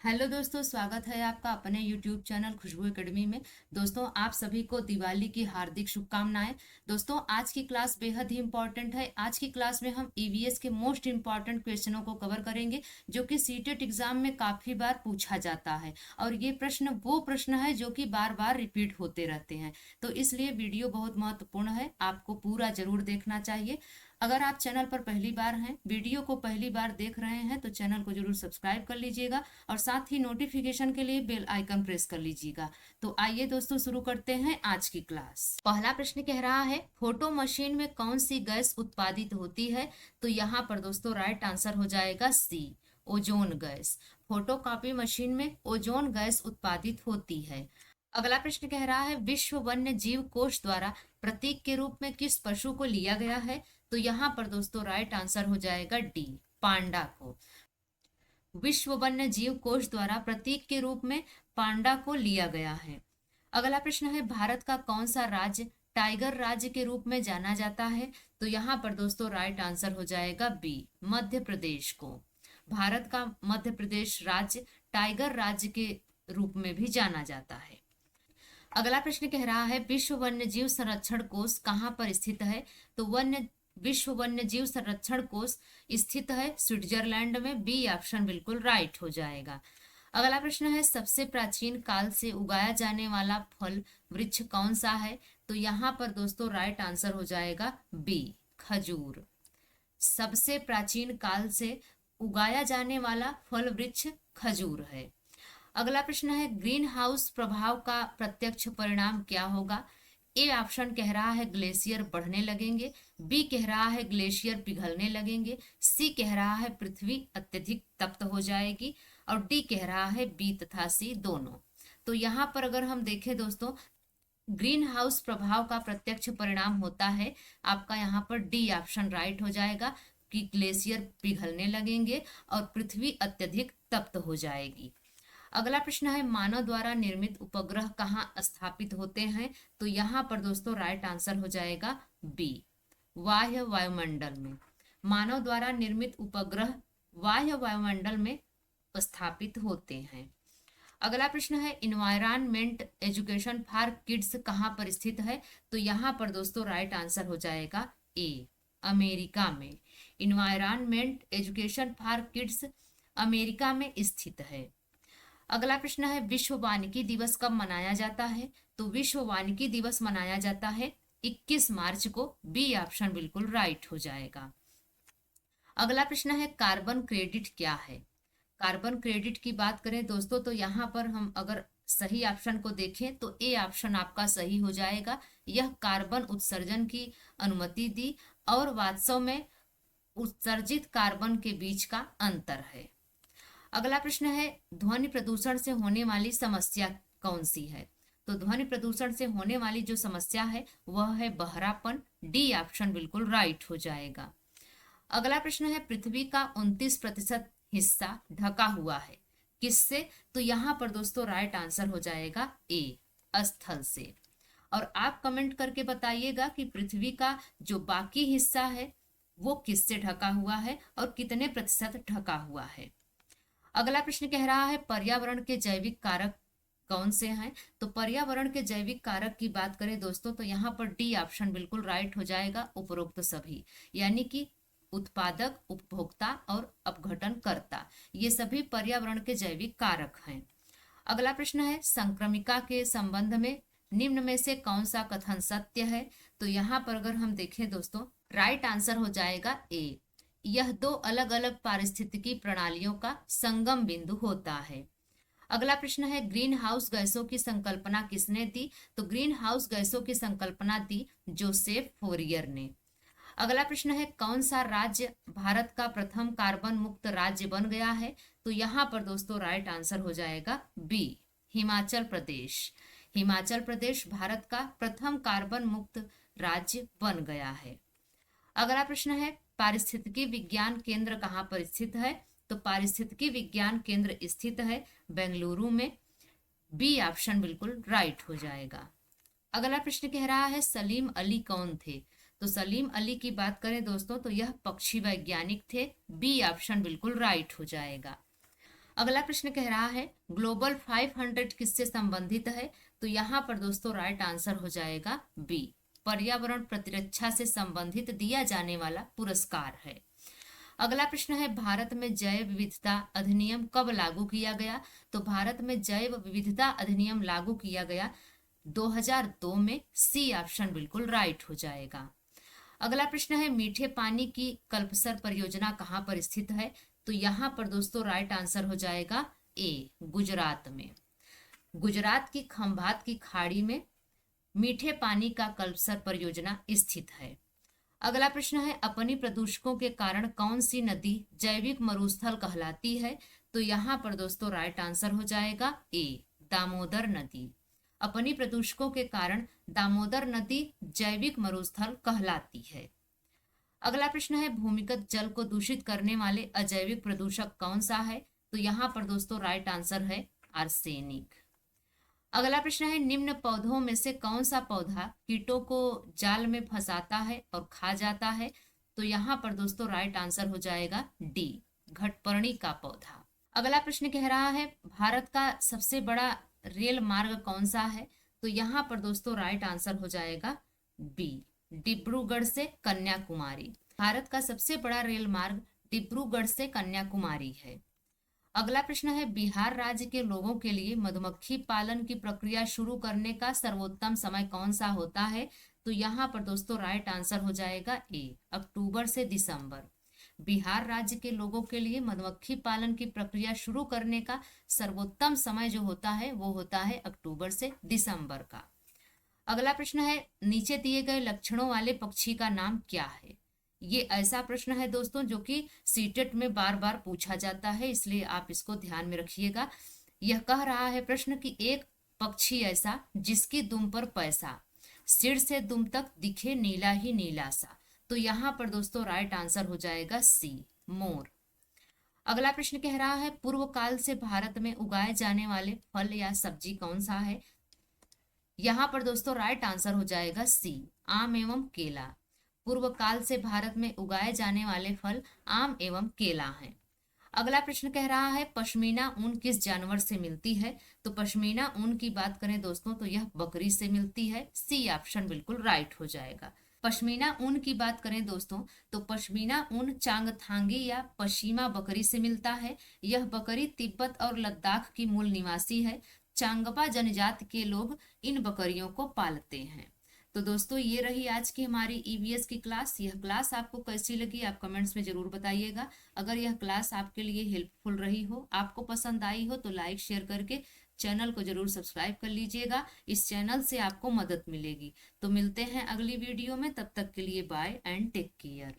Hello दोस्तों, स्वागत है आपका अपने YouTube चैनल खुशबू एकेडमी में। दोस्तों, आप सभी को दिवाली की हार्दिक शुभकामनाएं। दोस्तों, आज की क्लास बेहद ही इंपॉर्टेंट है। आज की क्लास में हम ईवीएस के मोस्ट इंपॉर्टेंट क्वेश्चनों को कवर करेंगे, जो कि सीटेट एग्जाम में काफी बार पूछा जाता है। और ये प्रश्न वो प्रश्न है जो कि बार बार रिपीट होते रहते हैं। तो इसलिए वीडियो बहुत महत्वपूर्ण है, आपको पूरा जरूर देखना चाहिए। अगर आप चैनल पर पहली बार हैं, वीडियो को पहली बार देख रहे हैं, तो चैनल को जरूर सब्सक्राइब कर लीजिएगा और साथ ही नोटिफिकेशन के लिए बेल आइकन प्रेस कर लीजिएगा। तो आइए दोस्तों, शुरू करते हैं आज की क्लास। पहला प्रश्न कह रहा है, फोटो मशीन में कौन सी गैस उत्पादित होती है? तो यहाँ पर दोस्तों राइट आंसर हो जाएगा C, ozone gas. Photocopy machine में ओजोन गैस उत्पादित होती है। अगला प्रश्न कह रहा है, विश्व वन्य जीव कोष द्वारा प्रतीक के रूप में किस पशु को लिया गया है? तो यहाँ पर दोस्तों राइट आंसर हो जाएगा डी, पांडा को। विश्व वन्य जीव कोष द्वारा प्रतीक के रूप में पांडा को लिया गया है। अगला प्रश्न है, भारत का कौन सा राज्य टाइगर राज्य के रूप में जाना जाता है? तो यहाँ पर दोस्तों राइट आंसर हो जाएगा बी, मध्य प्रदेश को। भारत का मध्य प्रदेश राज्य टाइगर राज्य के रूप में भी जाना जाता है। अगला प्रश्न कह रहा है, विश्व वन्य जीव संरक्षण कोष कहाँ पर स्थित है? तो विश्व वन्य जीव संरक्षण कोष स्थित है स्विट्जरलैंड में। बी ऑप्शन बिल्कुल राइट हो जाएगा। अगला प्रश्न है, सबसे प्राचीन काल से उगाया जाने वाला फल वृक्ष कौन सा है? तो यहाँ पर दोस्तों राइट आंसर हो जाएगा बी, खजूर। सबसे प्राचीन काल से उगाया जाने वाला फल वृक्ष खजूर है। अगला प्रश्न है, ग्रीन हाउस प्रभाव का प्रत्यक्ष परिणाम क्या होगा? ए ऑप्शन कह रहा है ग्लेशियर बढ़ने लगेंगे, बी कह रहा है ग्लेशियर पिघलने लगेंगे, सी कह रहा है पृथ्वी अत्यधिक तप्त हो जाएगी, और डी कह रहा है बी तथा सी दोनों। तो यहाँ पर अगर हम देखें दोस्तों, ग्रीन हाउस प्रभाव का प्रत्यक्ष परिणाम होता है आपका यहाँ पर डी ऑप्शन राइट हो जाएगा कि ग्लेशियर पिघलने लगेंगे और पृथ्वी अत्यधिक तप्त हो जाएगी। अगला प्रश्न है, मानव द्वारा निर्मित उपग्रह कहाँ स्थापित होते हैं? तो यहाँ पर दोस्तों राइट आंसर हो जाएगा बी, बाह्य वायुमंडल में। मानव द्वारा निर्मित उपग्रह बाह्य वायुमंडल में स्थापित होते हैं। अगला प्रश्न है, इन्वायरमेंट एजुकेशन फॉर किड्स कहाँ पर स्थित है? तो यहाँ पर दोस्तों राइट आंसर हो जाएगा ए, अमेरिका में। Environment education for kids America में स्थित है। अगला प्रश्न है, विश्व वानिकी दिवस कब मनाया जाता है? तो विश्व वानिकी दिवस मनाया जाता है 21 मार्च को। बी ऑप्शन बिल्कुल राइट हो जाएगा। अगला प्रश्न है, कार्बन क्रेडिट क्या है? कार्बन क्रेडिट की बात करें दोस्तों, तो यहाँ पर हम अगर सही ऑप्शन को देखें तो ए ऑप्शन आपका सही हो जाएगा। यह कार्बन उत्सर्जन की अनुमति दी और वास्तव में उत्सर्जित कार्बन के बीच का अंतर है। अगला प्रश्न है, ध्वनि प्रदूषण से होने वाली समस्या कौन सी है? तो ध्वनि प्रदूषण से होने वाली जो समस्या है वह है बहरापन। डी ऑप्शन बिल्कुल राइट हो जाएगा। अगला प्रश्न है, पृथ्वी का 29% हिस्सा ढका हुआ है किससे? तो यहाँ पर दोस्तों राइट आंसर हो जाएगा ए, स्थल से। और आप कमेंट करके बताइएगा कि पृथ्वी का जो बाकी हिस्सा है वो किससे ढका हुआ है और कितने प्रतिशत ढका हुआ है। अगला प्रश्न कह रहा है, पर्यावरण के जैविक कारक कौन से हैं? तो पर्यावरण के जैविक कारक की बात करें दोस्तों, तो यहाँ पर डी ऑप्शन बिल्कुल राइट हो जाएगा, उपरोक्त सभी। यानी कि उत्पादक, उपभोक्ता और अपघटनकर्ता, ये सभी पर्यावरण के जैविक कारक हैं। अगला प्रश्न है, संक्रमिका के संबंध में निम्न में से कौन सा कथन सत्य है? तो यहाँ पर अगर हम देखें दोस्तों, राइट आंसर हो जाएगा ए, यह दो अलग अलग पारिस्थितिकी प्रणालियों का संगम बिंदु होता है। अगला प्रश्न है, ग्रीन हाउस गैसों की संकल्पना किसने दी? तो ग्रीन हाउस गैसों की संकल्पना दी जोसेफ फोरियर ने। अगला प्रश्न है, कौन सा राज्य भारत का प्रथम कार्बन मुक्त राज्य बन गया है? तो यहाँ पर दोस्तों राइट आंसर हो जाएगा बी, हिमाचल प्रदेश। हिमाचल प्रदेश भारत का प्रथम कार्बन मुक्त राज्य बन गया है। अगला प्रश्न है, पारिस्थितिकी विज्ञान केंद्र कहाँ पर स्थित है? तो पारिस्थितिकी विज्ञान केंद्र स्थित है बेंगलुरु में। बी ऑप्शन बिल्कुल राइट हो जाएगा। अगला प्रश्न कह रहा है, सलीम अली कौन थे? तो सलीम अली की बात करें दोस्तों, तो यह पक्षी वैज्ञानिक थे। बी ऑप्शन बिल्कुल राइट हो जाएगा। अगला प्रश्न कह रहा है ग्लोबल 500 किससे संबंधित है? तो यहाँ पर दोस्तों राइट आंसर हो जाएगा बी, पर्यावरण प्रतिरक्षा से संबंधित दिया जाने वाला पुरस्कार है। अगला प्रश्न है भारत में जैव विविधता अधिनियम कब लागू किया गया? तो भारत में जैव विविधता अधिनियम लागू किया गया 2002 में। सी ऑप्शन बिल्कुल राइट हो जाएगा। अगला प्रश्न है मीठे पानी की कल्पसर परियोजना कहाँ पर स्थित है? तो यहाँ पर दोस्तों राइट आंसर हो जाएगा ए, गुजरात में। गुजरात की खंभात की खाड़ी में मीठे पानी का कल्पसर परियोजना स्थित है। अगला प्रश्न है अपनी प्रदूषकों के कारण कौन सी नदी जैविक मरुस्थल कहलाती है? तो यहाँ पर दोस्तों राइट आंसर हो जाएगा ए, दामोदर नदी। अपनी प्रदूषकों के कारण दामोदर नदी जैविक मरुस्थल कहलाती है। अगला प्रश्न है भूमिगत जल को दूषित करने वाले अजैविक प्रदूषक कौन सा है? तो यहाँ पर दोस्तों राइट आंसर है आर्सेनिक। अगला प्रश्न है निम्न पौधों में से कौन सा पौधा कीटों को जाल में फंसाता है और खा जाता है? तो यहाँ पर दोस्तों राइट आंसर हो जाएगा डी, घटपर्णी का पौधा। अगला प्रश्न कह रहा है भारत का सबसे बड़ा रेल मार्ग कौन सा है? तो यहाँ पर दोस्तों राइट आंसर हो जाएगा बी, डिब्रूगढ़ से कन्याकुमारी। भारत का सबसे बड़ा रेल मार्ग डिब्रूगढ़ से कन्याकुमारी है। अगला प्रश्न है बिहार राज्य के लोगों के लिए मधुमक्खी पालन की प्रक्रिया शुरू करने का सर्वोत्तम समय कौन सा होता है? तो यहाँ पर दोस्तों राइट आंसर हो जाएगा ए, अक्टूबर से दिसंबर। बिहार राज्य के लोगों के लिए मधुमक्खी पालन की प्रक्रिया शुरू करने का सर्वोत्तम समय जो होता है वो होता है अक्टूबर से दिसंबर का। अगला प्रश्न है नीचे दिए गए लक्षणों वाले पक्षी का नाम क्या है? ये ऐसा प्रश्न है दोस्तों जो कि सीटेट में बार बार पूछा जाता है, इसलिए आप इसको ध्यान में रखिएगा। यह कह रहा है प्रश्न कि एक पक्षी ऐसा जिसकी दुम पर पैसा, सिर से दुम तक दिखे नीला ही नीला सा। तो यहाँ पर दोस्तों राइट आंसर हो जाएगा सी, मोर। अगला प्रश्न कह रहा है पूर्व काल से भारत में उगाए जाने वाले फल या सब्जी कौन सा है? यहाँ पर दोस्तों राइट आंसर हो जाएगा सी, आम एवं केला। पूर्व काल से भारत में उगाए जाने वाले फल आम एवं केला हैं। अगला प्रश्न कह रहा है पश्मीना ऊन किस जानवर से मिलती है? तो पश्मीना ऊन की बात करें दोस्तों तो यह बकरी से मिलती है। सी ऑप्शन बिल्कुल राइट हो जाएगा। पश्मीना ऊन की बात करें दोस्तों तो पश्मीना ऊन चांगथांगी या पश्मीना बकरी से मिलता है। यह बकरी तिब्बत और लद्दाख की मूल निवासी है। चांगपा जनजाति के लोग इन बकरियों को पालते हैं। तो दोस्तों ये रही आज की हमारी ईवीएस की क्लास। यह क्लास आपको कैसी लगी आप कमेंट्स में जरूर बताइएगा। अगर यह क्लास आपके लिए हेल्पफुल रही हो, आपको पसंद आई हो तो लाइक शेयर करके चैनल को जरूर सब्सक्राइब कर लीजिएगा। इस चैनल से आपको मदद मिलेगी। तो मिलते हैं अगली वीडियो में, तब तक के लिए बाय एंड टेक केयर।